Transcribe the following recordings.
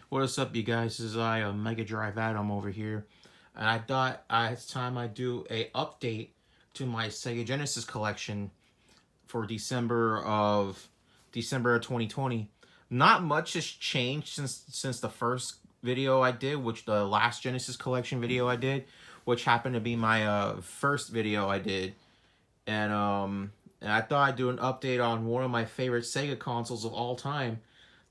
What is up, you guys? This is Mega Drive Adam over here, and I thought it's time I do a update to my Sega Genesis collection for December of 2020. Not much has changed since the first video I did, which the last Genesis collection video I did, which happened to be my first video I did, and I thought I'd do an update on one of my favorite Sega consoles of all time,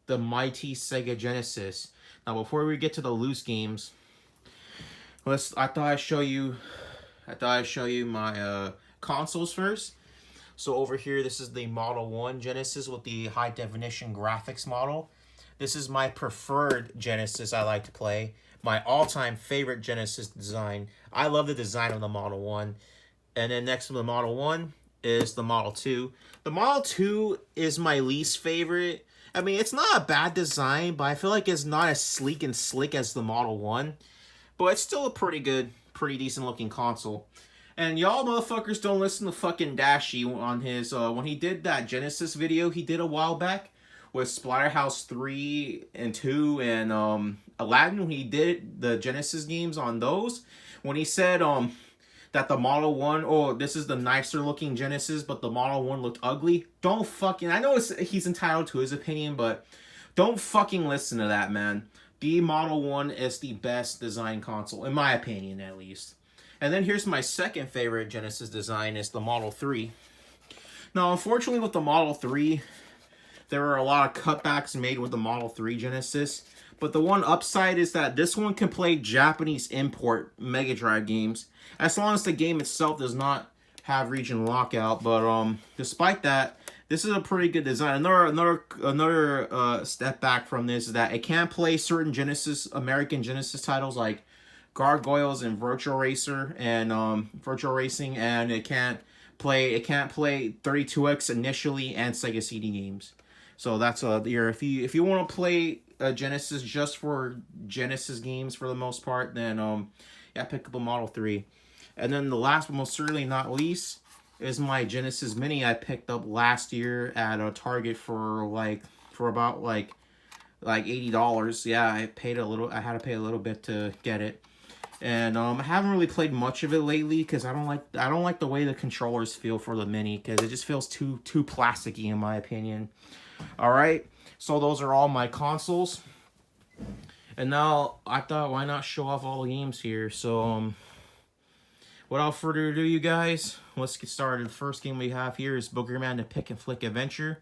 the mighty Sega Genesis. Now, before we get to the loose games, I thought I'd show you my consoles first. So over here, this is the Model 1 Genesis with the high definition graphics model. This is my preferred Genesis I like to play. My all-time favorite Genesis design. I love the design of the Model 1. And then next to the Model 1 is the Model 2. The Model 2 is my least favorite. I mean, it's not a bad design, but I feel like it's not as sleek and slick as the Model 1. But it's still a pretty decent looking console. And y'all motherfuckers don't listen to fucking Dashy on his, when he did that Genesis video he did a while back with Splatterhouse 3 and 2 and Aladdin, when he did the Genesis games on those, when he said that the Model 1, oh, this is the nicer looking Genesis, but the Model 1 looked ugly. Don't fucking, I know he's entitled to his opinion, but don't fucking listen to that, man. The Model 1 is the best design console, in my opinion, at least. And then here's my second favorite Genesis design, is the Model 3. Now, unfortunately, with the Model 3, there are a lot of cutbacks made with the Model 3 Genesis. But the one upside is that this one can play Japanese import Mega Drive games, as long as the game itself does not have region lockout. But despite that, this is a pretty good design. Another step back from this is that it can play certain American Genesis titles like Gargoyles and Virtual Racer and Virtual Racing, and it can't play 32X initially and Sega CD games. So that's if you want to play Genesis just for Genesis games for the most part, then yeah, pick up a Model 3. And then the last but most certainly not least is my Genesis Mini I picked up last year at a Target for about $80. Yeah, I had to pay a little bit to get it. And I haven't really played much of it lately because I don't like the way the controllers feel for the Mini, because it just feels too plasticky in my opinion. All right, so those are all my consoles. And now I thought, why not show off all the games here? So without further ado, you guys, let's get started. The first game we have here is Boogerman the Pick and Flick Adventure.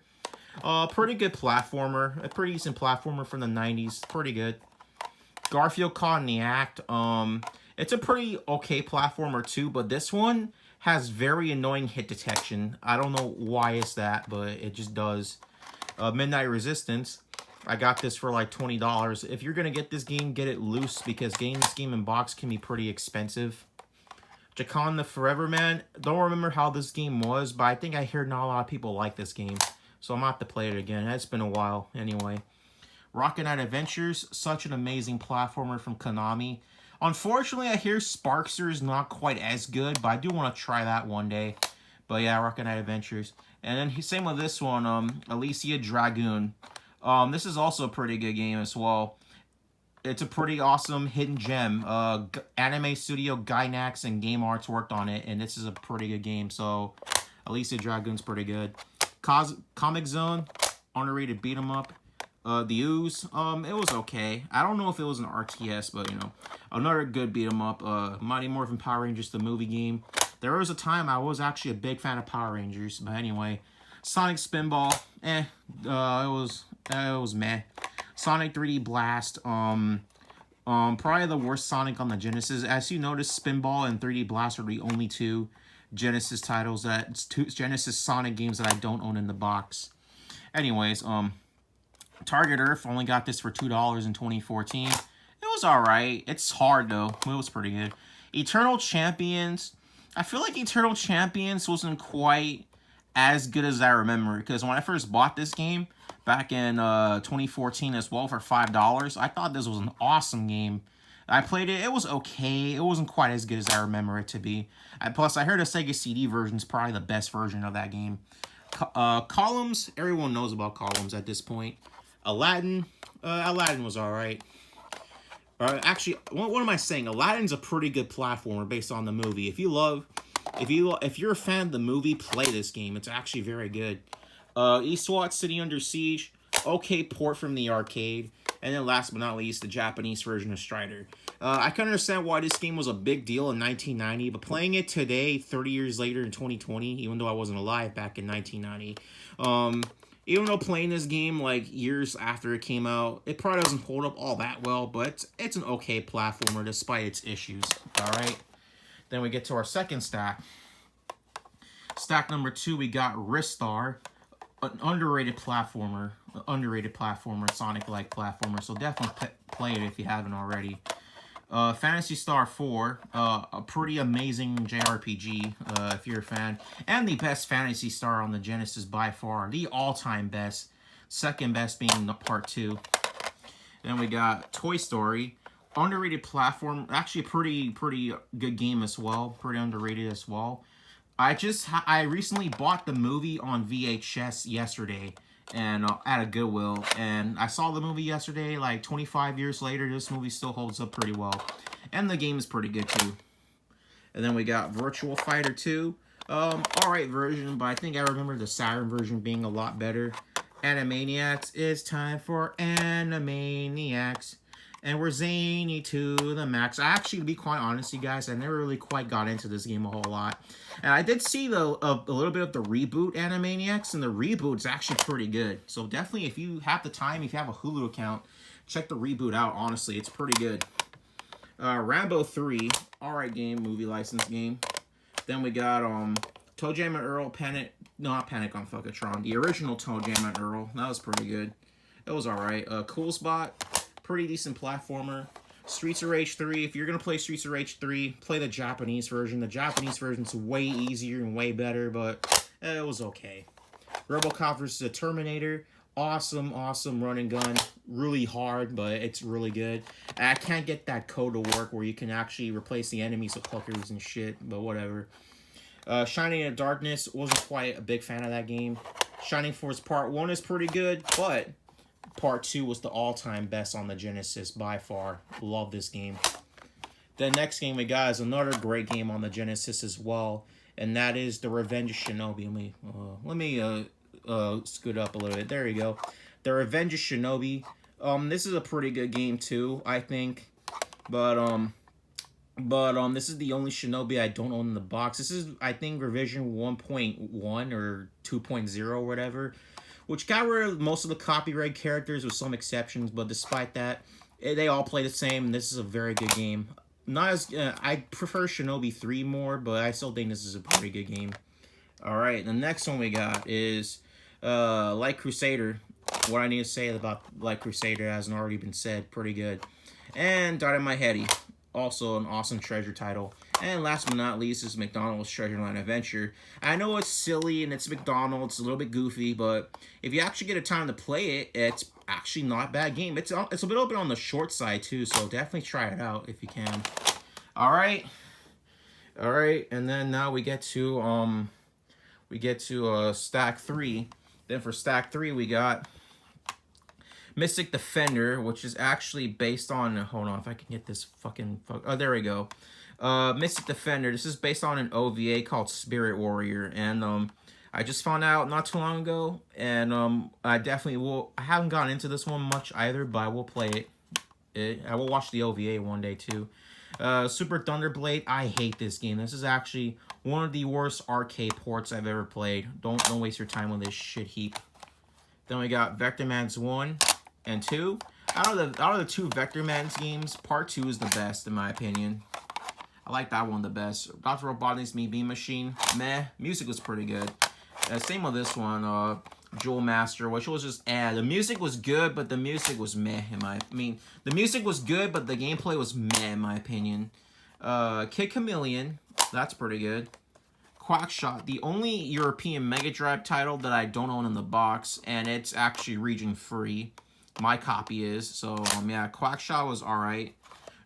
Pretty good platformer, a pretty decent platformer from the 90s. Pretty good. Garfield Caught in the Act. It's a pretty okay platformer too, but this one has very annoying hit detection. I don't know why it's that, but it just does. Midnight Resistance. I got this for like $20. If you're gonna get this game, get it loose, because getting this game in box can be pretty expensive. Jacon the Forever Man. Don't remember how this game was, but I think I hear not a lot of people like this game, so I'm gonna have to play it again. It's been a while anyway. Rocket Knight Adventures, such an amazing platformer from Konami. Unfortunately, I hear Sparkster is not quite as good, but I do want to try that one day. But yeah, Rocket Knight Adventures. And then same with this one, Alicia Dragoon. This is also a pretty good game as well. It's a pretty awesome hidden gem. Anime Studio, Gainax, and Game Arts worked on it, and this is a pretty good game. So Alicia Dragoon's pretty good. Comic Zone, underrated beat 'em up. The Ooze, it was okay. I don't know if it was an RTS, but you know, another good beat 'em up. Mighty Morphin Power Rangers, the movie game. There was a time I was actually a big fan of Power Rangers, but anyway. Sonic Spinball, it was meh. Sonic 3D Blast, probably the worst Sonic on the Genesis. As you notice, Spinball and 3D Blast are the only two Genesis titles Genesis Sonic games that I don't own in the box. Anyways, Target Earth, only got this for $2 in 2014. It was alright. It's hard though. It was pretty good. Eternal Champions. I feel like Eternal Champions wasn't quite as good as I remember, because when I first bought this game back in 2014 as well for $5, I thought this was an awesome game. I played it. It was okay. It wasn't quite as good as I remember it to be. Plus, I heard a Sega CD version is probably the best version of that game. Columns. Everyone knows about Columns at this point. Aladdin. Aladdin was alright. Actually, what am I saying? Aladdin's a pretty good platformer based on the movie. If you're a fan of the movie, play this game. It's actually very good. Eastwatch City Under Siege, okay port from the arcade. And then last but not least, the Japanese version of Strider. I can understand why this game was a big deal in 1990, but playing it today, 30 years later in 2020, even though I wasn't alive back in 1990, even though playing this game like years after it came out, it probably doesn't hold up all that well, but it's an okay platformer despite its issues. Alright, then we get to our second stack. Stack number 2, we got Ristar, an underrated platformer, Sonic-like platformer, so definitely play it if you haven't already. Phantasy Star 4, a pretty amazing JRPG, if you're a fan, and the best Phantasy Star on the Genesis by far, the all-time best, second best being the Part 2. Then we got Toy Story, underrated platform, actually a pretty good game as well, pretty underrated as well. I recently bought the movie on VHS yesterday, and at a Goodwill, and I saw the movie yesterday. Like 25 years later, this movie still holds up pretty well, and the game is pretty good too. And then we got Virtual Fighter 2, alright version, but I think I remember the Saturn version being a lot better. Animaniacs, it's time for Animaniacs, and we're zany to the max. Actually, to be quite honest, you guys, I never really quite got into this game a whole lot. And I did see a little bit of the reboot Animaniacs, and the reboot's actually pretty good. So definitely, if you have the time, if you have a Hulu account, check the reboot out. Honestly, it's pretty good. Rambo 3, alright game, movie license game. Then we got Toe Jam and Earl, not Panic on Fuckatron, the original Toe Jam and Earl. That was pretty good. It was alright. Cool Spot, pretty decent platformer. Streets of Rage 3, if you're going to play Streets of Rage 3, play the Japanese version. The Japanese version's way easier and way better, but it was okay. RoboCop vs. the Terminator, awesome run and gun. Really hard, but it's really good. I can't get that code to work where you can actually replace the enemies with hookers and shit, but whatever. Shining in the Darkness, wasn't quite a big fan of that game. Shining Force Part 1 is pretty good, but Part 2 was the all-time best on the Genesis by far. Love this game. The next game we got is another great game on the Genesis as well, and that is The Revenge of Shinobi. Let me scoot up a little bit. There you go. The Revenge of Shinobi. This is a pretty good game too, I think. But this is the only Shinobi I don't own in the box. This is, I think, revision 1.1 or 2.0 or whatever, which got rid of most of the copyright characters with some exceptions, but despite that, they all play the same, and this is a very good game. Not as I prefer Shinobi 3 more, but I still think this is a pretty good game. Alright, the next one we got is Light Crusader. What I need to say about Light Crusader hasn't already been said. Pretty good. And Dynamite Heady, also an awesome treasure title. And last but not least is McDonald's Treasure Line Adventure. I know it's silly and it's McDonald's, a little bit goofy, but if you actually get a time to play it, it's actually not a bad game. It's a little bit on the short side too, so definitely try it out if you can. Alright, and then now we get to stack 3. Then for stack 3 we got Mystic Defender, which is actually based on, hold on if I can get this oh, there we go. Mystic Defender, this is based on an OVA called Spirit Warrior, and I just found out not too long ago, and I definitely will. I haven't gotten into this one much either, but I will play it. I will watch the OVA one day too. Super Thunderblade, I hate this game. This is actually one of the worst arcade ports I've ever played. Don't waste your time with this shit heap. Then we got Vectorman's 1 and 2. Out of the two Vectorman's games, Part 2 is the best in my opinion. I like that one the best. Dr. Robotnik's Beam Machine, meh. Music was pretty good. Same with this one, Jewel Master, which was just the music was good, but the music was meh the music was good, but the gameplay was meh in my opinion. Kid Chameleon, that's pretty good. Quackshot, the only European Mega Drive title that I don't own in the box, and it's actually region free. My copy is, so yeah, Quackshot was alright.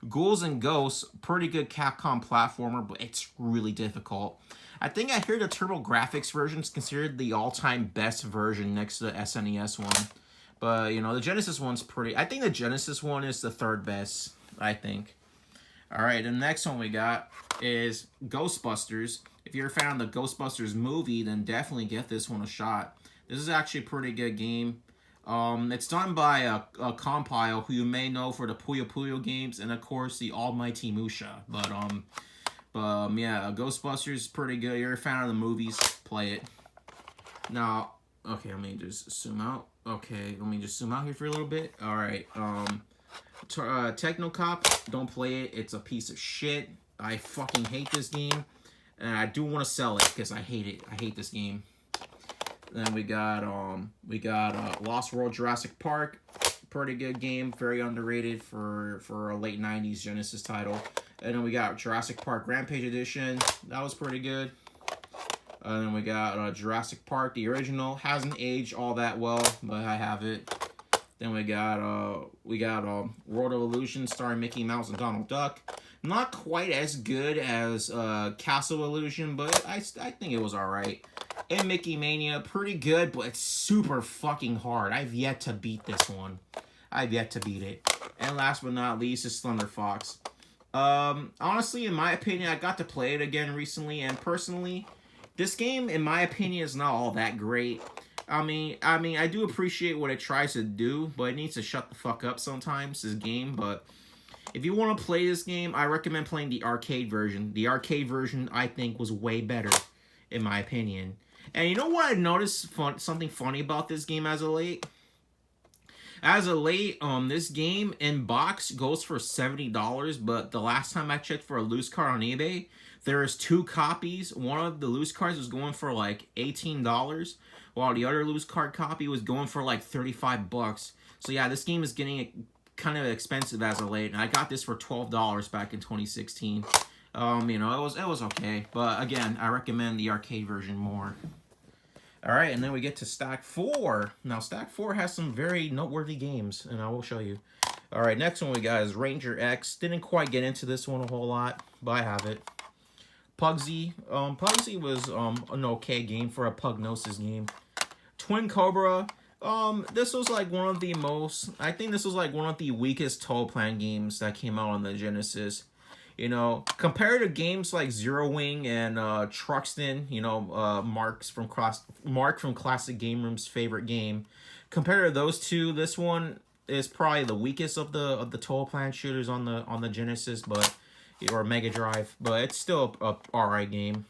Ghouls and Ghosts, pretty good Capcom platformer, but it's really difficult. I think I hear the TurboGrafx version is considered the all-time best version next to the SNES one. But, you know, the Genesis one's pretty... I think the Genesis one is the third best, I think. All right, the next one we got is Ghostbusters. If you're a fan of the Ghostbusters movie, then definitely give this one a shot. This is actually a pretty good game. It's done by a compile who you may know for the Puyo Puyo games and, of course, the almighty Musha. But yeah, Ghostbusters is pretty good. You're a fan of the movies, play it. Now, okay, let me just zoom out. Okay, let me just zoom out here for a little bit. All right, Technocop, don't play it. It's a piece of shit. I fucking hate this game, and I do want to sell it because I hate it. I hate this game. Then we got Lost World Jurassic Park, pretty good game, very underrated for a late '90s Genesis title. And then we got Jurassic Park Rampage Edition, that was pretty good. And then we got Jurassic Park, the original, hasn't aged all that well, but I have it. Then we got World of Illusion starring Mickey Mouse and Donald Duck. Not quite as good as Castle Illusion, but I think it was alright. And Mickey Mania, pretty good, but it's super fucking hard. I've yet to beat this one. I've yet to beat it. And last but not least is Thunder Fox. Honestly, in my opinion, I got to play it again recently, and personally, this game, in my opinion, is not all that great. I mean, I do appreciate what it tries to do, but it needs to shut the fuck up sometimes, this game. But if you want to play this game, I recommend playing the arcade version. The arcade version, I think, was way better, in my opinion. And you know what I noticed something funny about this game as of late? As of late, this game in box goes for $70, but the last time I checked for a loose card on eBay, there is 2 copies. One of the loose cards was going for like $18, while the other loose card copy was going for like $35. So yeah, this game is getting kind of expensive as of late, and I got this for $12 back in 2016. You know, it was okay, but again, I recommend the arcade version more. All right, and then we get to Stack 4. Now, Stack 4 has some very noteworthy games, and I will show you. All right, next one we got is Ranger X. Didn't quite get into this one a whole lot, but I have it. Pugsy. Pugsy was an okay game for a Pugnosis game. Twin Cobra. This was like one of the most... I think this was like one of the weakest Toe Plan games that came out on the Genesis. You know, compared to games like Zero Wing and Truxton, you know, Mark from Classic Game Room's favorite game. Compared to those two, this one is probably the weakest of the Toe Plan shooters on the Genesis, or Mega Drive, but it's still a alright game.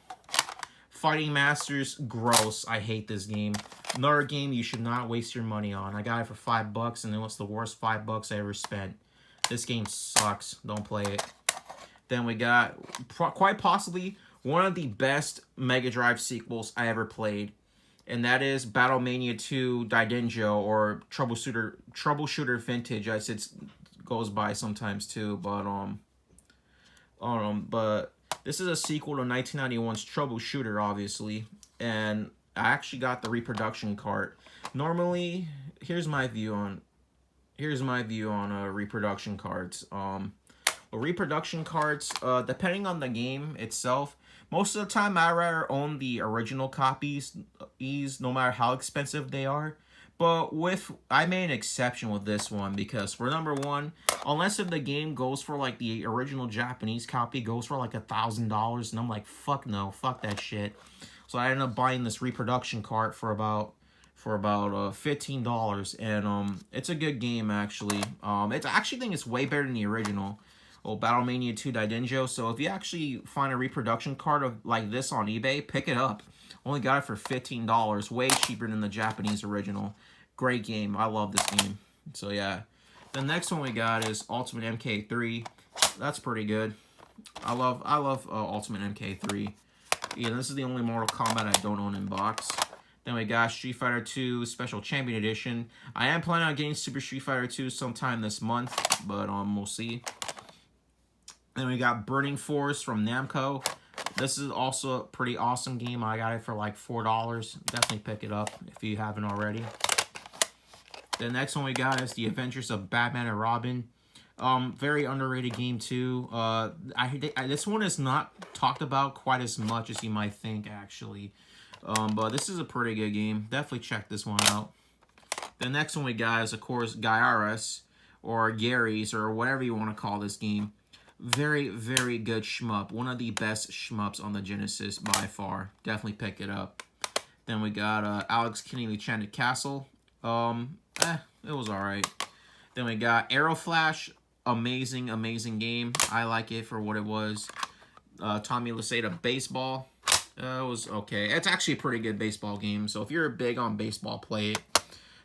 Fighting Masters, gross. I hate this game. Another game you should not waste your money on. I got it for $5, and it was the worst $5 I ever spent. This game sucks. Don't play it. Then we got quite possibly one of the best Mega Drive sequels I ever played, and that is Battlemania 2 Daidenjo, or Troubleshooter Vintage, as it goes by sometimes too. But this is a sequel to 1991's Troubleshooter, obviously, and I actually got the reproduction cart. Normally, here's my view on reproduction cards. Reproduction cards, depending on the game itself, most of the time I rather own the original copies, no matter how expensive they are. But I made an exception with this one, because for number one, unless if the game goes for like the original Japanese copy goes for like $1,000, and I'm like, fuck no, fuck that shit. So I ended up buying this reproduction cart for about $15, and it's a good game actually. I actually think it's way better than the original. Battlemania 2 Daidenjo. So if you actually find a reproduction card of like this on eBay, pick it up. Only got it for $15, way cheaper than the Japanese original. Great game. I love this game. So yeah. The next one we got is Ultimate MK3. That's pretty good. I love Ultimate MK3. Yeah, this is the only Mortal Kombat I don't own in box. Then we got Street Fighter 2 Special Champion Edition. I am planning on getting Super Street Fighter 2 sometime this month, but we'll see. Then we got Burning Force from Namco. This is also a pretty awesome game. I got it for like $4. Definitely pick it up if you haven't already. The next one we got is The Adventures of Batman and Robin. Very underrated game too. This one is not talked about quite as much as you might think actually. But this is a pretty good game. Definitely check this one out. The next one we got is, of course, Gyara's, or Gary's, or whatever you want to call this game. Very, very good shmup. One of the best shmups on the Genesis by far. Definitely pick it up. Then we got Alex Kidd Enchanted Castle. It was alright. Then we got Arrow Flash. Amazing, amazing game. I like it for what it was. Tommy Laseta Baseball. It was okay. It's actually a pretty good baseball game. So if you're big on baseball, play it.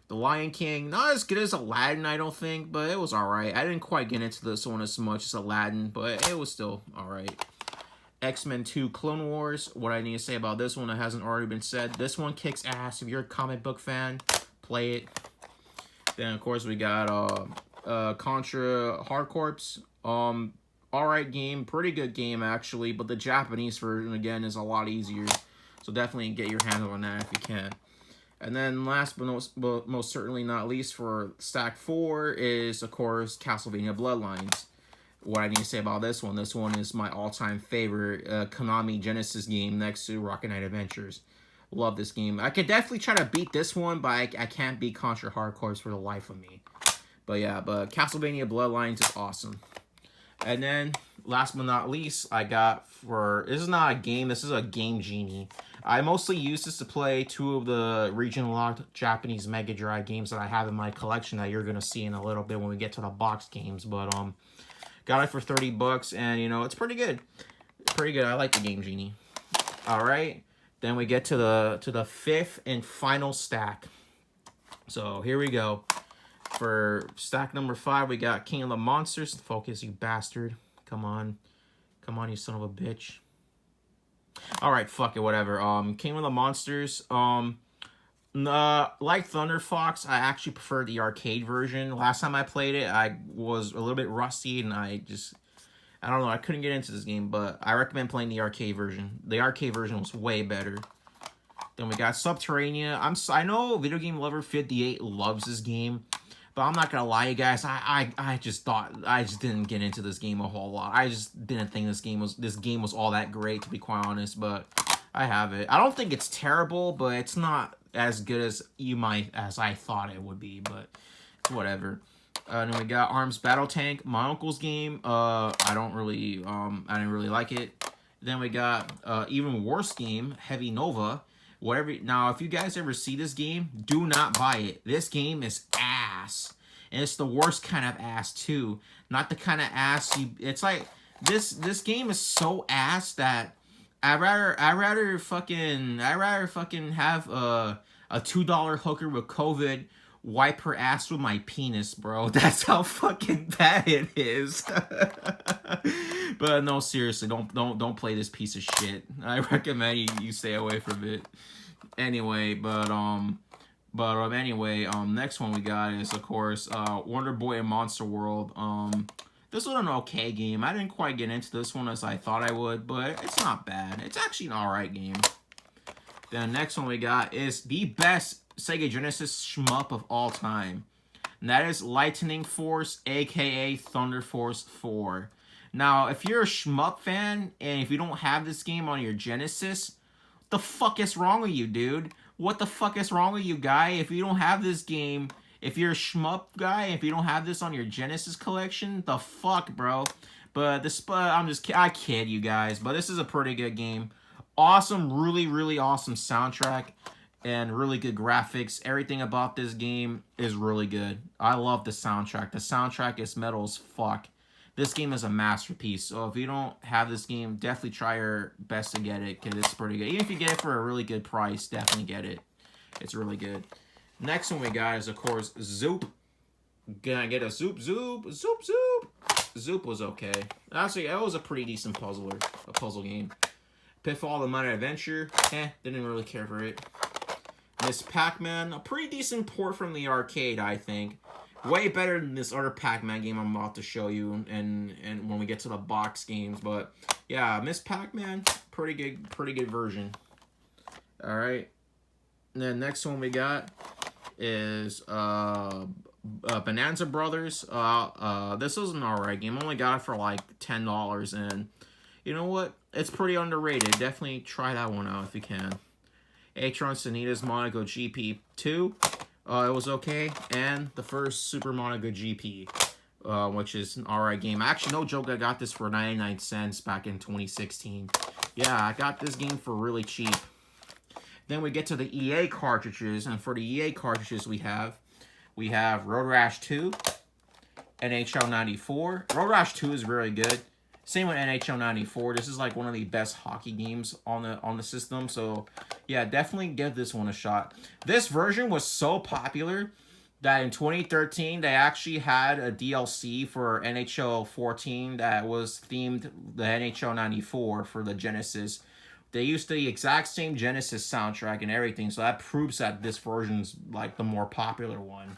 The Lion King, not as good as Aladdin, I don't think, but it was alright. I didn't quite get into this one as much as Aladdin, but it was still alright. X-Men 2 Clone Wars. What I need to say about this one that hasn't already been said. This one kicks ass. If you're a comic book fan, play it. Then, of course, we got Contra Hard Corps. Alright game. Pretty good game, actually, but the Japanese version, again, is a lot easier. So definitely get your hands on that if you can. And then last but most certainly not least for Stack 4 is, of course, Castlevania Bloodlines. What I need to say about this one is my all-time favorite Konami Genesis game next to Rocket Knight Adventures. Love this game. I could definitely try to beat this one, but I can't beat Contra Hard Corps for the life of me. But yeah, but Castlevania Bloodlines is awesome. And then, last but not least, I got for... This is not a game, this is a Game Genie. I mostly use this to play 2 of the region locked Japanese Mega Drive games that I have in my collection that you're going to see in a little bit when we get to the box games. But, got it for $30, and, you know, it's pretty good. Pretty good. I like the Game Genie. Alright, then we get to the 5th and final stack. So, here we go. For stack number 5, we got King of the Monsters. Focus, you bastard. Come on. Come on, you son of a bitch. Alright, fuck it, whatever. King of the Monsters. Like Thunder Fox, I actually prefer the arcade version. Last time I played it, I was a little bit rusty, and I don't know, I couldn't get into this game, but I recommend playing the arcade version. The arcade version was way better. Then we got Subterranea. I know Video Game Lover 58 loves this game, but I'm not gonna lie, you guys. I just didn't get into this game a whole lot. I just didn't think this game was all that great, to be quite honest. But I have it. I don't think it's terrible, but it's not as good as I thought it would be. But whatever. Then we got Arms Battle Tank, my uncle's game. I didn't really like it. Then we got even worse game, Heavy Nova. Now, if you guys ever see this game, do not buy it. This game is ass. And it's the worst kind of ass, too. Not the kind of ass it's like, this game is so ass that I'd rather fucking have a $2 hooker with COVID wipe her ass with my penis, bro. That's how fucking bad it is. But no, seriously, don't play this piece of shit. I recommend you stay away from it. Anyway, next one we got is, of course, Wonder Boy and Monster World. This was an okay game. I didn't quite get into this one as I thought I would, but it's not bad. It's actually an alright game. The next one we got is the best Sega Genesis shmup of all time. And that is Lightning Force, aka Thunder Force 4. Now, if you're a shmup fan, and if you don't have this game on your Genesis, the fuck is wrong with you, dude? What the fuck is wrong with you, guy? If you don't have this game, if you're a shmup guy, if you don't have this on your Genesis collection, the fuck, bro? But I kid you guys, but this is a pretty good game. Awesome, really, really awesome soundtrack and really good graphics. Everything about this game is really good. I love the soundtrack. The soundtrack is metal as fuck. This game is a masterpiece. So if you don't have this game, definitely try your best to get it, because it's pretty good. Even if you get it for a really good price, definitely get it. It's really good. Next one we got is, of course, Zoop. Gonna get a Zoop. Zoop was okay. Actually, it was a pretty decent puzzle game. Pitfall the Minor Adventure. Didn't really care for it. Miss Pac-Man, a pretty decent port from the arcade, I think. Way better than this other Pac-Man game I'm about to show you, and when we get to the box games. But yeah, Miss Pac-Man, pretty good version. All right. And then next one we got is Bonanza Brothers. This was an alright game. I only got it for like $10, and you know what? It's pretty underrated. Definitely try that one out if you can. Atron Sanita's Monaco GP2. It was okay. And the first Super Monaga GP, which is an alright game. Actually, no joke, I got this for 99 cents back in 2016. Yeah, I got this game for really cheap. Then we get to the EA cartridges, and for the EA cartridges we have Road Rash 2, NHL 94. Road Rash 2 is really good. Same with NHL 94. This is like one of the best hockey games on the system. So yeah, definitely give this one a shot. This version was so popular that in 2013 they actually had a DLC for NHL 14 that was themed the NHL 94 for the Genesis. They used the exact same Genesis soundtrack and everything, so that proves that this version's like the more popular one.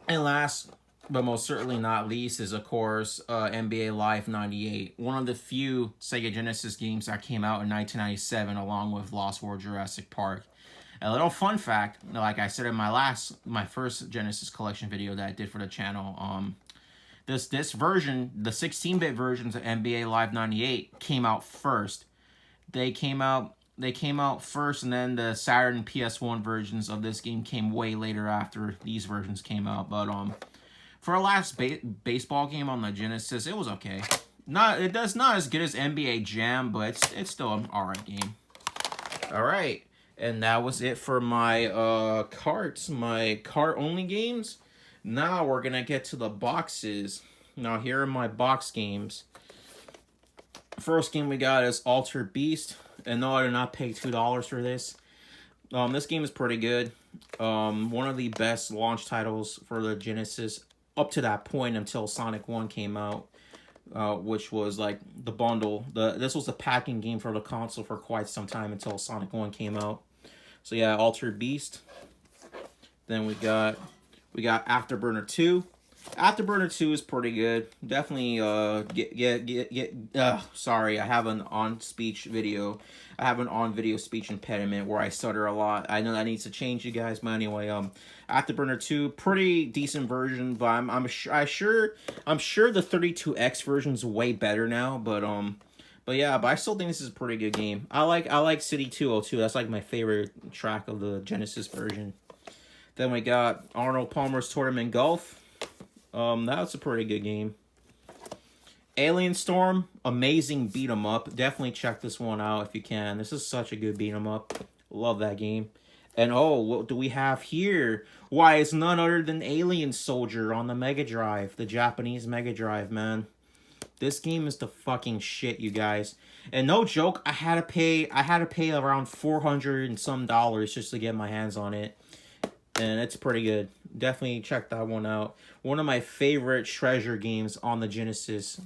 And last, but most certainly not least, is of course NBA Live 98. One of the few Sega Genesis games that came out in 1997 along with Lost World Jurassic Park. A little fun fact, like I said in my first Genesis collection video that I did for the channel, this version, the 16-bit versions of NBA Live 98 came out first. They came out first, and then the Saturn PS1 versions of this game came way later after these versions came out. But for our last baseball game on the Genesis, it was okay. Not as good as NBA Jam, but it's still an alright game. Alright, and that was it for my my cart only games. Now we're gonna get to the boxes. Now here are my box games. First game we got is Altered Beast. And no, I did not pay $2 for this. This game is pretty good. One of the best launch titles for the Genesis up to that point until Sonic 1 came out, which was like the bundle. This was a packing game for the console for quite some time until Sonic 1 came out. So yeah, Altered Beast. Then we got Afterburner 2. Afterburner 2 is pretty good. Definitely sorry, I have an on-speech video. I have an on-video speech impediment where I stutter a lot. I know that needs to change, you guys, but anyway, Afterburner 2, pretty decent version, but I'm sure the 32X version's way better now, but yeah, but I still think this is a pretty good game. I like City 202. That's like my favorite track of the Genesis version. Then we got Arnold Palmer's Tournament Golf. That's a pretty good game. Alien Storm, amazing beat 'em up. Definitely check this one out if you can. This is such a good beat 'em up. Love that game. And oh, what do we have here? Why, it's none other than Alien Soldier on the Mega Drive, the Japanese Mega Drive, man. This game is the fucking shit, you guys. And no joke, I had to pay around $400 and some just to get my hands on it. And it's pretty good. Definitely check that one out. One of my favorite treasure games on the Genesis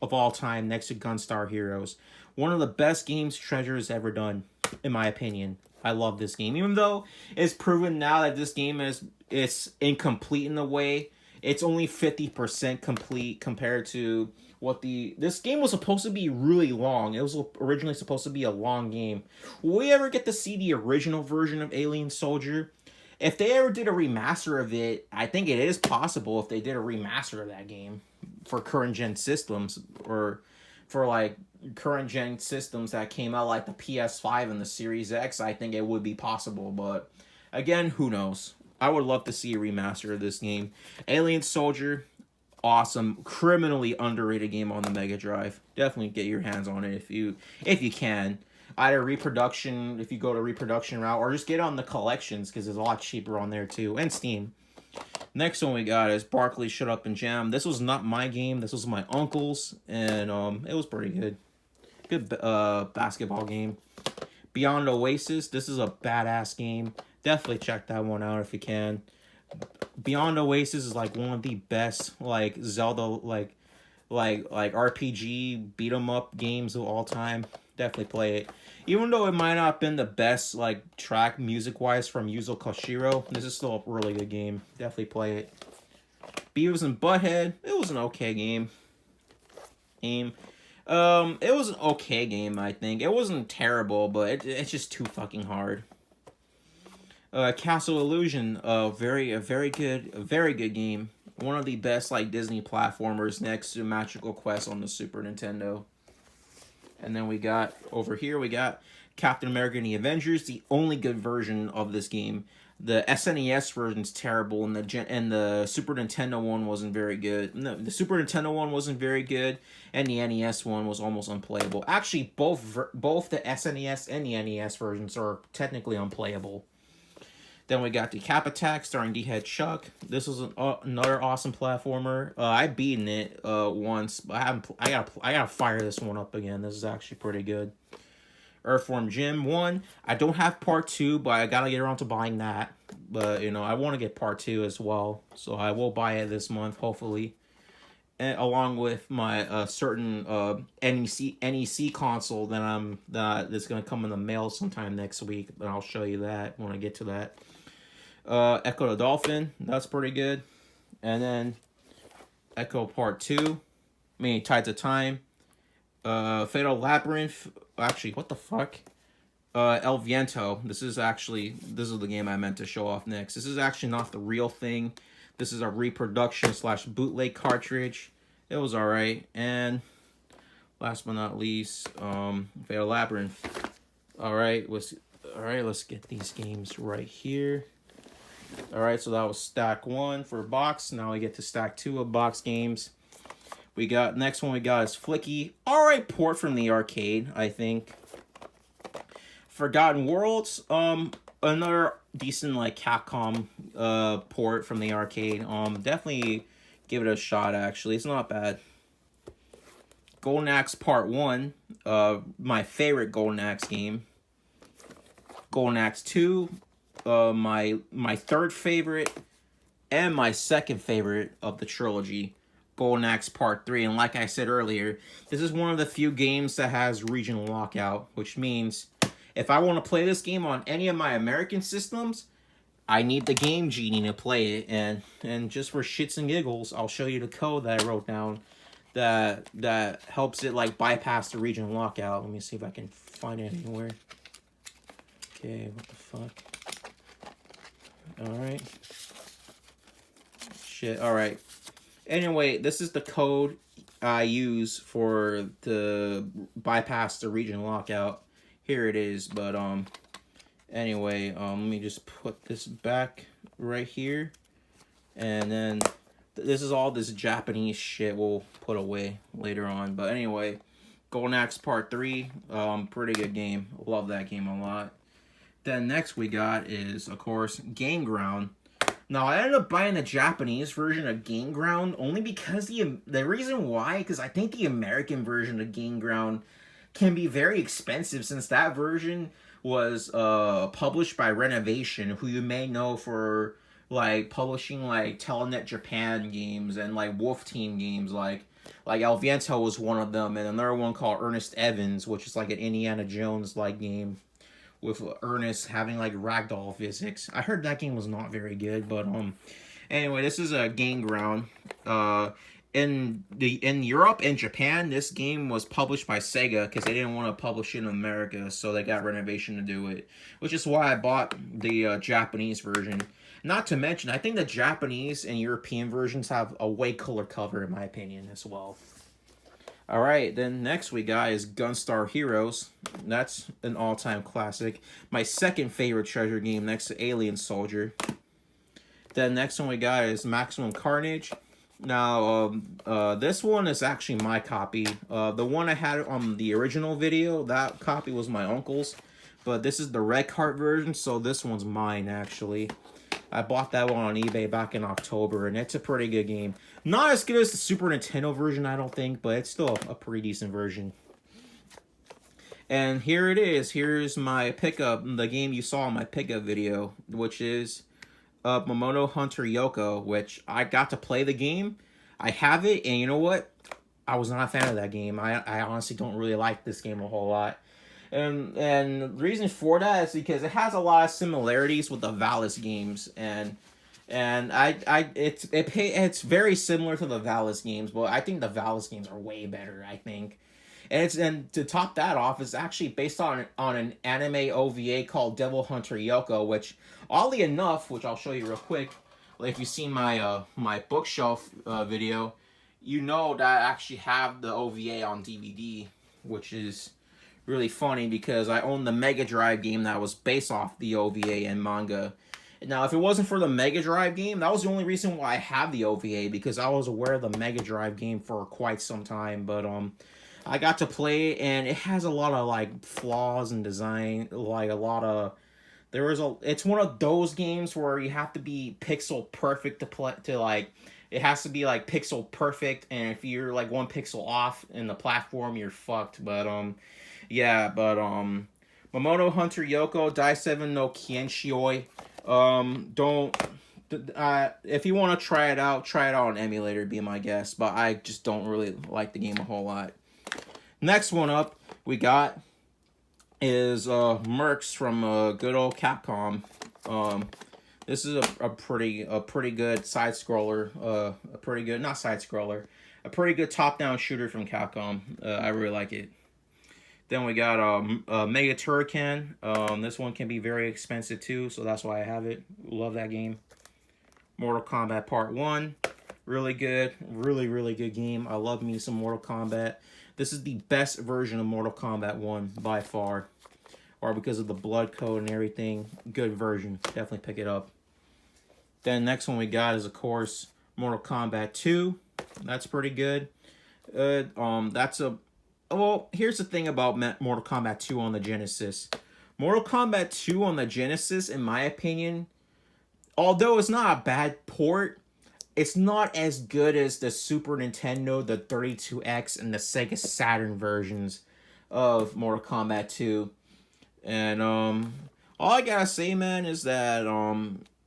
of all time, next to Gunstar Heroes. One of the best games Treasure has ever done, in my opinion. I love this game. Even though it's proven now that this game is incomplete in a way. It's only 50% complete compared to what this game was supposed to be really long. It was originally supposed to be a long game. Will we ever get to see the original version of Alien Soldier? If they ever did a remaster of it, I think it is possible if they did a remaster of that game for current gen systems, or for like current gen systems that came out like the PS5 and the Series X, I think it would be possible. But again, who knows? I would love to see a remaster of this game. Alien Soldier, awesome, criminally underrated game on the Mega Drive. Definitely get your hands on it if you can. Either reproduction, if you go to reproduction route, or just get on the collections, because it's a lot cheaper on there too, and Steam. Next one we got is Barkley Shut Up and Jam. This was not my game, this was my uncle's, and it was pretty good. Good basketball game. Beyond Oasis, this is a badass game. Definitely check that one out if you can. Beyond Oasis is like one of the best like Zelda like RPG beat 'em up games of all time. Definitely play it. Even though it might not have been the best like track music wise from Yuzo Koshiro, this is still a really good game. Definitely play it. Beavis and Butthead, it was an okay game. It was an okay game, I think. It wasn't terrible, but it's just too fucking hard. Castle Illusion, a very good game. One of the best like Disney platformers next to Magical Quest on the Super Nintendo. And then we got over here, we got Captain America and the Avengers, the only good version of this game. The SNES version's terrible, and the Super Nintendo one wasn't very good. No, the Super Nintendo one wasn't very good, and the NES one was almost unplayable. Actually, both the SNES and the NES versions are technically unplayable. Then we got the Cap Attack starring D-Head Chuck. This was another awesome platformer. I've beaten it once, but I gotta fire this one up again. This is actually pretty good. Earthworm Jim 1. I don't have part 2, but I gotta get around to buying that. But, you know, I want to get part 2 as well. So I will buy it this month, hopefully. And along with my certain NEC console that's gonna come in the mail sometime next week. But I'll show you that when I get to that. Echo the Dolphin. That's pretty good. And then Echo Part 2. Tides of Time. Fatal Labyrinth. Actually, what the fuck? El Viento. This is the game I meant to show off next. This is actually not the real thing. This is a reproduction / bootleg cartridge. It was alright. And last but not least, Fatal Labyrinth. Alright, let's get these games right here. Alright, so that was stack 1 for box. Now we get to stack 2 of box games. Next one we got is Flicky. Alright port from the arcade, I think. Forgotten Worlds, another decent like Capcom port from the arcade. Definitely give it a shot actually. It's not bad. Golden Axe Part 1, my favorite Golden Axe game. Golden Axe 2, my third favorite and my second favorite of the trilogy. Golden Axe Part 3, and like I said earlier, this is one of the few games that has regional lockout, which means if I want to play this game on any of my American systems, I need the Game Genie to play it, and just for shits and giggles, I'll show you the code that I wrote down that helps it like bypass the regional lockout. Let me see if I can find it anywhere. Okay, what the fuck? Alright. Shit, alright. Anyway, this is the code I use for the bypass the region lockout. Here it is, but anyway, let me just put this back right here, and then this is all this Japanese shit we'll put away later on. But anyway, Golden Axe Part 3, pretty good game. Love that game a lot. Then next we got is, of course, Game Ground. Now, I ended up buying the Japanese version of Game Ground only because the reason why, because I think the American version of Game Ground can be very expensive since that version was published by Renovation, who you may know for like publishing like Telenet Japan games and like Wolf Team games. Like El Viento was one of them, and another one called Ernest Evans, which is like an Indiana Jones like game, with Ernest having like ragdoll physics. I heard that game was not very good, but anyway, this is a Game Ground. In Europe and Japan, this game was published by Sega because they didn't want to publish it in America, so they got Renovation to do it, which is why I bought the Japanese version. Not to mention, I think the Japanese and European versions have a way cooler cover, in my opinion, as well. Alright, then next we got is Gunstar Heroes. That's an all-time classic. My second favorite treasure game next to Alien Soldier. Then next one we got is Maximum Carnage. Now, this one is actually my copy. The one I had on the original video, that copy was my uncle's. But this is the red cart version, so this one's mine, actually. I bought that one on eBay back in October, and it's a pretty good game. Not as good as the Super Nintendo version, I don't think, but it's still a pretty decent version. And here it is. Here's my pickup, the game you saw in my pickup video, which is Momono Hunter Yoko, which I got to play the game. I have it, and you know what? I was not a fan of that game. I honestly don't really like this game a whole lot. And the reason for that is because it has a lot of similarities with the Valis games, and it's very similar to the Valis games, but I think the Valis games are way better, I think. And to top that off, it's actually based on an anime OVA called Devil Hunter Yoko, which oddly enough, which I'll show you real quick, like if you've seen my my bookshelf video, you know that I actually have the OVA on DVD, which is really funny because I own the Mega Drive game that was based off the OVA and manga. Now, if it wasn't for the Mega Drive game, that was the only reason why I have the OVA, because I was aware of the Mega Drive game for quite some time. But I got to play it, and it has a lot of like flaws in design, like a lot of it's one of those games where you have to be pixel perfect to play, to like it has to be like pixel perfect, and if you're like one pixel off in the platform, you're fucked. But yeah, but Mamono Hunter Yoko Dai 7 no Kienshioi. Don't if you want to try it out on emulator, be my guest, but I just don't really like the game a whole lot. Next one up we got is Mercs from good old Capcom. This is a pretty good side scroller, a pretty good top down shooter from Capcom. I really like it. Then we got Mega Turrican. This one can be very expensive too, so that's why I have it. Love that game. Mortal Kombat Part 1. Really good. Really good game. I love me some Mortal Kombat. This is the best version of Mortal Kombat 1 by far. Or because of the blood code and everything. Good version. Definitely pick it up. Then next one we got is, of course, Mortal Kombat 2. That's pretty good. Well, here's the thing about Mortal Kombat 2 on the Genesis. Mortal Kombat 2 on the Genesis, in my opinion, although it's not a bad port, it's not as good as the Super Nintendo, the 32X, and the Sega Saturn versions of Mortal Kombat 2. And all I gotta say, man, is that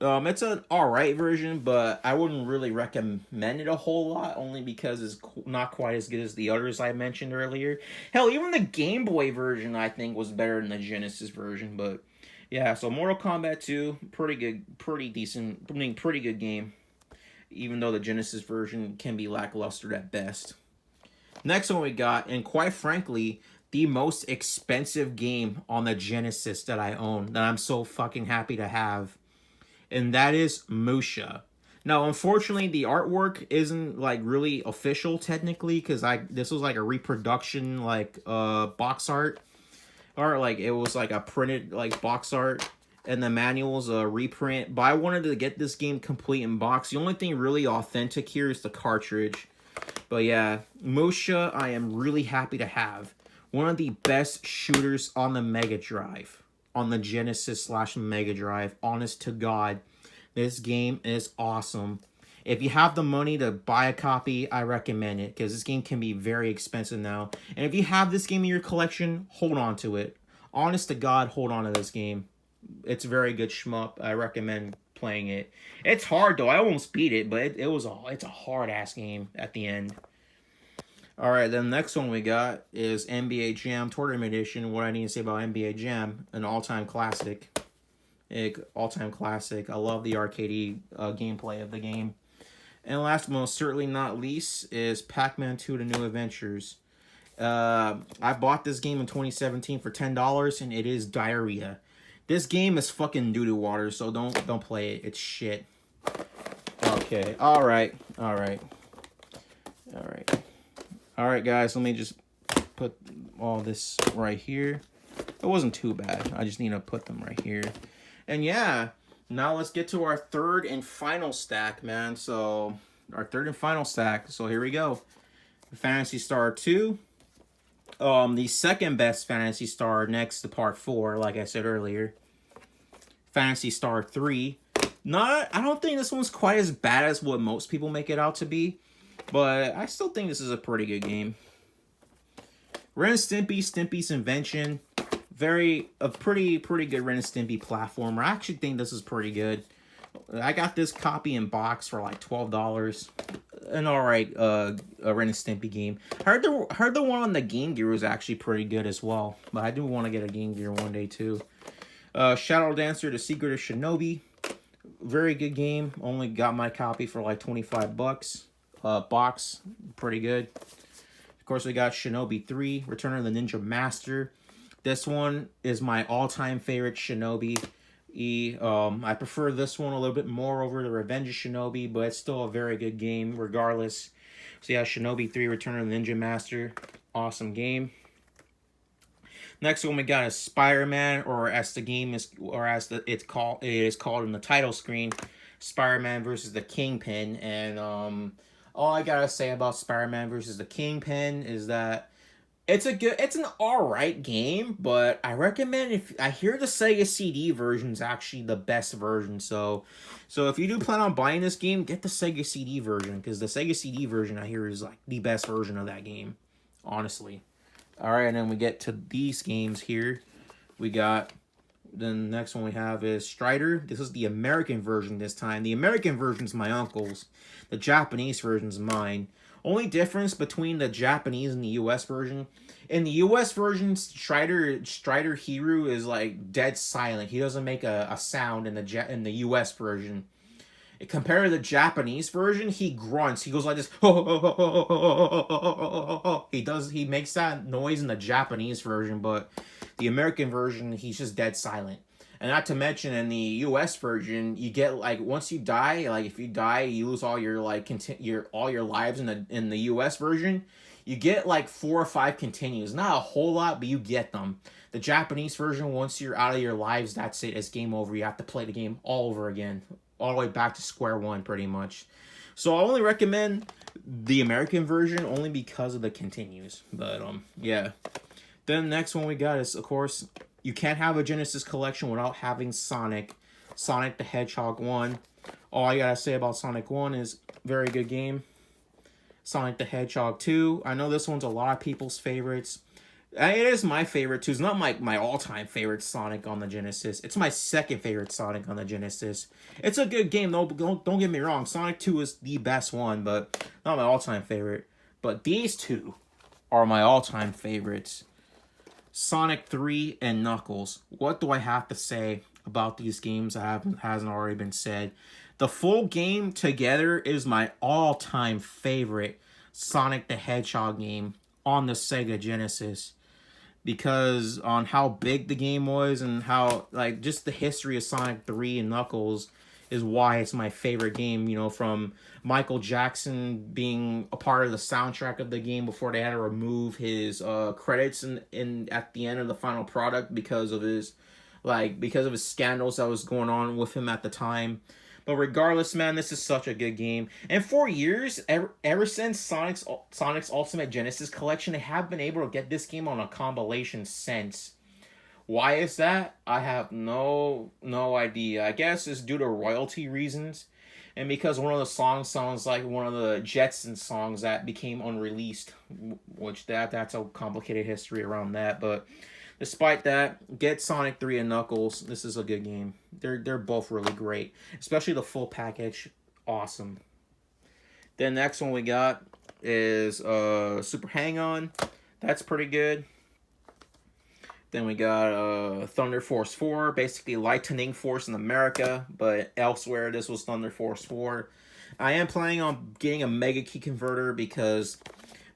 it's an alright version, but I wouldn't really recommend it a whole lot, only because it's not quite as good as the others I mentioned earlier. Hell, even the Game Boy version I think was better than the Genesis version, but yeah, so Mortal Kombat 2, pretty good, pretty decent, pretty good game, even though the Genesis version can be lackluster at best. Next one we got, and quite frankly, the most expensive game on the Genesis that I own, that I'm so fucking happy to have, and that is Musha. Now, unfortunately, the artwork isn't like really official technically, because this was like a reproduction, like box art, or like it was like a printed like box art, and the manual's a reprint. But I wanted to get this game complete in box. The only thing really authentic here is the cartridge. But yeah, Musha, I am really happy to have. One of the best shooters on the Mega Drive. On the Genesis / Mega Drive. Honest to God, this game is awesome. If you have the money to buy a copy, I recommend it, because this game can be very expensive now. And if you have this game in your collection, hold on to it. Honest to God, hold on to this game. It's a very good shmup. I recommend playing it. It's hard though. I almost beat it, but it's a hard ass game at the end. Alright, then the next one we got is NBA Jam Tournament Edition. What I need to say about NBA Jam, an all-time classic. All-time classic. I love the arcade gameplay of the game. And last but most certainly not least is Pac-Man 2 The New Adventures. I bought this game in 2017 for $10, and it is diarrhea. This game is fucking doo-doo water, so don't play it. It's shit. Okay, alright, guys, let me just put all this right here. It wasn't too bad. I just need to put them right here. And yeah, now let's get to our third and final stack, man. So, our third and final stack. So, here we go. Phantasy Star 2. The second best Phantasy Star next to Part 4, like I said earlier. Phantasy Star 3. I don't think this one's quite as bad as what most people make it out to be. But I still think this is a pretty good game. Ren and Stimpy, Stimpy's Invention. A pretty good Ren and Stimpy platformer. I actually think this is pretty good. I got this copy in box for like $12. An alright Ren and Stimpy game. Heard the one on the Game Gear was actually pretty good as well. But I do want to get a Game Gear one day too. Shadow Dancer, The Secret of Shinobi. Very good game. Only got my copy for like $25. Box, pretty good. Of course, we got Shinobi 3, Return of the Ninja Master. This one is my all-time favorite Shinobi. I prefer this one a little bit more over the Revenge of Shinobi, but it's still a very good game regardless. So yeah, Shinobi 3, Return of the Ninja Master. Awesome game. Next one we got is Spider-Man, or as the game is, or as it is called in the title screen, Spider-Man versus the Kingpin. And all I gotta say about Spider-Man versus the Kingpin is that it's an alright game, but I recommend, if I hear the Sega CD version is actually the best version. So if you do plan on buying this game, get the Sega CD version, because the Sega CD version I hear is like the best version of that game, honestly. All right, and then we get to these games here. We got, the next one we have is Strider. This is the American version this time. The American version's my uncle's. The Japanese version's mine. Only difference between the Japanese and the US version. In the US version, Strider Hero is like dead silent. He doesn't make a sound in the US version. Compared to the Japanese version, he grunts. He goes like this. He makes that noise in the Japanese version, but the American version, he's just dead silent. And not to mention, in the US version, you get like, once you die, like if you die, you lose all your like all your lives in the US version. You get like 4 or 5 continues. Not a whole lot, but you get them. The Japanese version, once you're out of your lives, that's it. It's game over. You have to play the game all over again, all the way back to square one, pretty much. So I only recommend the American version only because of the continues. But yeah. Then the next one we got is, of course, you can't have a Genesis collection without having Sonic the Hedgehog 1. All I gotta say about Sonic 1 is very good game. Sonic the Hedgehog 2. I know this one's a lot of people's favorites. It is my favorite too. It's not my all-time favorite Sonic on the Genesis. It's my second favorite Sonic on the Genesis. It's a good game, though. Don't get me wrong. Sonic 2 is the best one, but not my all-time favorite. But these two are my all-time favorites. Sonic 3 and Knuckles. What do I have to say about these games that hasn't already been said? The full game together is my all-time favorite Sonic the Hedgehog game on the Sega Genesis, because on how big the game was and how, like, just the history of Sonic 3 and Knuckles is why it's my favorite game. You know, from Michael Jackson being a part of the soundtrack of the game before they had to remove his credits in at the end of the final product because of his scandals that was going on with him at the time. But regardless, man, this is such a good game. And for years, ever since Sonic's Ultimate Genesis Collection, they have been able to get this game on a compilation since. Why is that? I have no idea. I guess it's due to royalty reasons, and because one of the songs sounds like one of the Jetsons songs that became unreleased, which that's a complicated history around that. But despite that, get Sonic 3 and Knuckles. This is a good game. They're both really great, especially the full package. Awesome. Then next one we got is Super Hang-On. That's pretty good. Then we got Thunder Force 4, basically Lightning Force in America, but elsewhere this was Thunder Force 4. I am planning on getting a Mega Key Converter because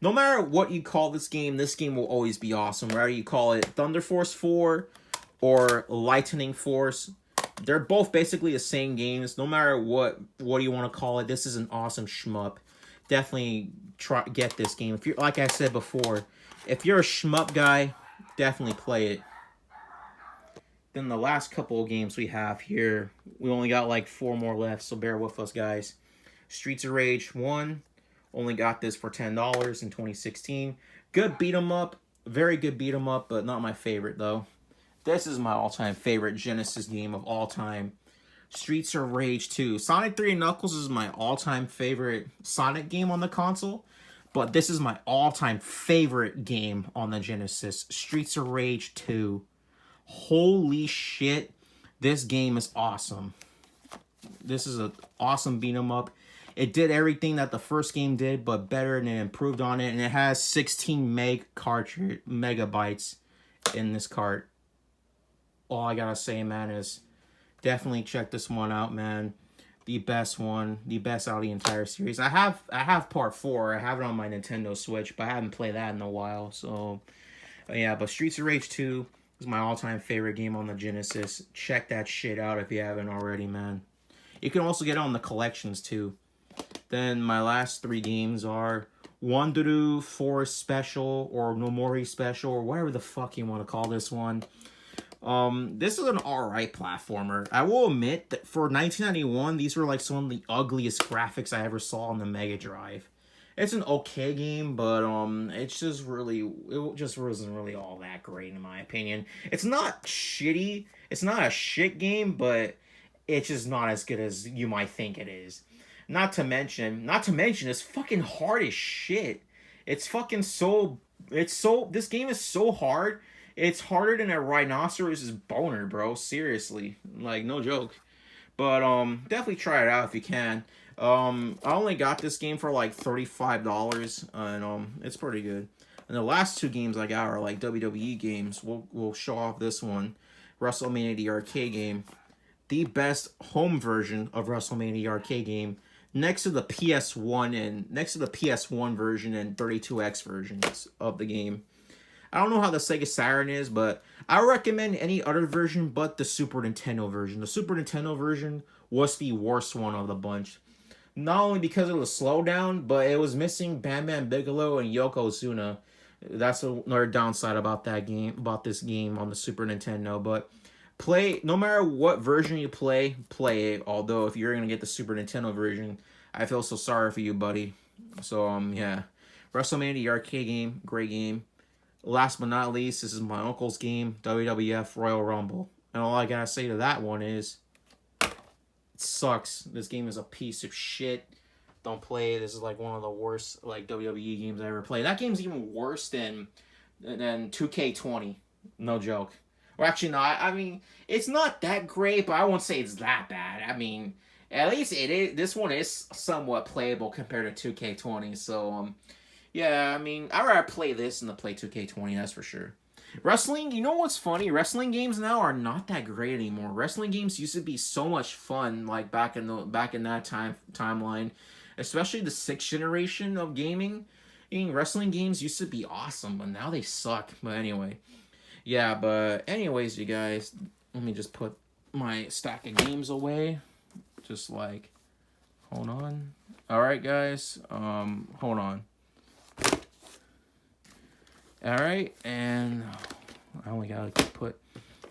no matter what you call this game will always be awesome. Whether you call it Thunder Force 4 or Lightning Force, they're both basically the same games. No matter what you want to call it, this is an awesome shmup. Definitely get this game. If you're, like I said before, if you're a shmup guy, definitely play it. Then the last couple of games we have here, we only got like 4 more left, so bear with us, guys. Streets of Rage 1, only got this for $10 in 2016. Good beat 'em up, very good beat 'em up, but not my favorite though. This is my all-time favorite Genesis game of all time. Streets of Rage 2. Sonic 3 and Knuckles is my all-time favorite Sonic game on the console, but this is my all-time favorite game on the Genesis. Streets of Rage 2. Holy shit, this game is awesome. This is an awesome beat 'em up. It did everything that the first game did, but better, and it improved on it. And it has 16 megabytes in this cart. All I gotta say, man, is definitely check this one out, man. The best one, the best out of the entire series. I have part 4. I have it on my Nintendo Switch, but I haven't played that in a while. So yeah, but Streets of Rage 2 is my all-time favorite game on the Genesis. Check that shit out if you haven't already, man. You can also get it on the collections too. Then my last 3 games are Wanderu Forest Special or Nomori Special or whatever the fuck you want to call this one. This is an alright platformer. I will admit that for 1991, these were like some of the ugliest graphics I ever saw on the Mega Drive. It's an okay game, but it just wasn't really all that great in my opinion. It's not shitty. It's not a shit game, but it's just not as good as you might think it is. Not to mention, it's fucking hard as shit. It's fucking so. This game is so hard. It's harder than a rhinoceros's boner, bro. Seriously, like no joke. But definitely try it out if you can. I only got this game for like $35, and it's pretty good. And the last two games I got are like WWE games. We'll show off this one, WrestleMania the arcade game, the best home version of WrestleMania the arcade game, next to the PS1 version and 32X versions of the game. I don't know how the Sega Saturn is, but I recommend any other version but the Super Nintendo version. The Super Nintendo version was the worst one of the bunch. Not only because of the slowdown, but it was missing Bam Bam Bigelow and Yokozuna. That's another downside about this game on the Super Nintendo. But no matter what version you play it. Although if you're gonna get the Super Nintendo version, I feel so sorry for you, buddy. So yeah, WrestleMania the arcade game, great game. Last but not least, this is my uncle's game, WWF Royal Rumble. And all I gotta say to that one is, it sucks. This game is a piece of shit. Don't play it. This is like one of the worst like WWE games I ever played. That game's even worse than 2K20. No joke. Or actually, no. I mean, it's not that great, but I won't say it's that bad. I mean, at least it is. This one is somewhat playable compared to 2K20. So yeah, I mean, I'd rather play this than to play 2K20, that's for sure. Wrestling, you know what's funny? Wrestling games now are not that great anymore. Wrestling games used to be so much fun, like back in that timeline, especially the 6th generation of gaming. Wrestling games used to be awesome, but now they suck. But anyway, yeah. But anyways, you guys, let me just put my stack of games away. Just like, hold on. All right, guys. Hold on. Alright, and I only gotta put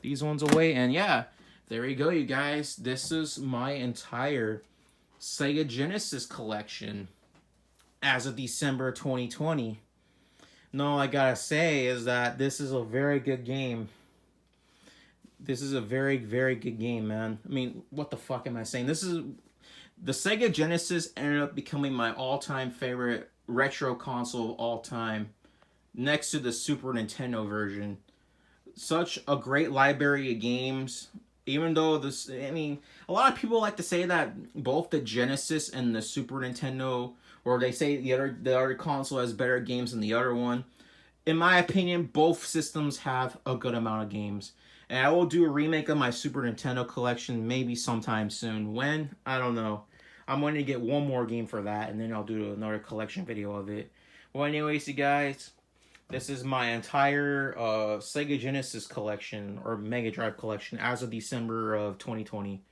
these ones away. And yeah, there you go, you guys. This is my entire Sega Genesis collection as of December 2020. No, all I gotta say is that this is a very good game. This is a very, very good game, man. I mean, what the fuck am I saying? The Sega Genesis ended up becoming my all-time favorite retro console of all time, next to the Super Nintendo version. Such a great library of games. Even though a lot of people like to say that both the Genesis and the Super Nintendo, or they say the other console has better games than the other one. In my opinion, both systems have a good amount of games. And I will do a remake of my Super Nintendo collection maybe sometime soon. When? I don't know. I'm going to get one more game for that, and then I'll do another collection video of it. Well, anyways, you guys, this is my entire Sega Genesis collection, or Mega Drive collection, as of December of 2020.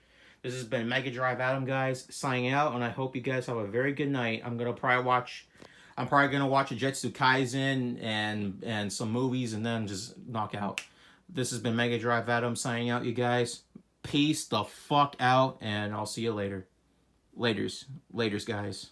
This has been Mega Drive Adam, guys, signing out, and I hope you guys have a very good night. I'm probably gonna watch a Jetsu Kaisen and some movies, and then just knock out. This has been Mega Drive Adam signing out, you guys. Peace the fuck out, and I'll see you later. Laters, guys.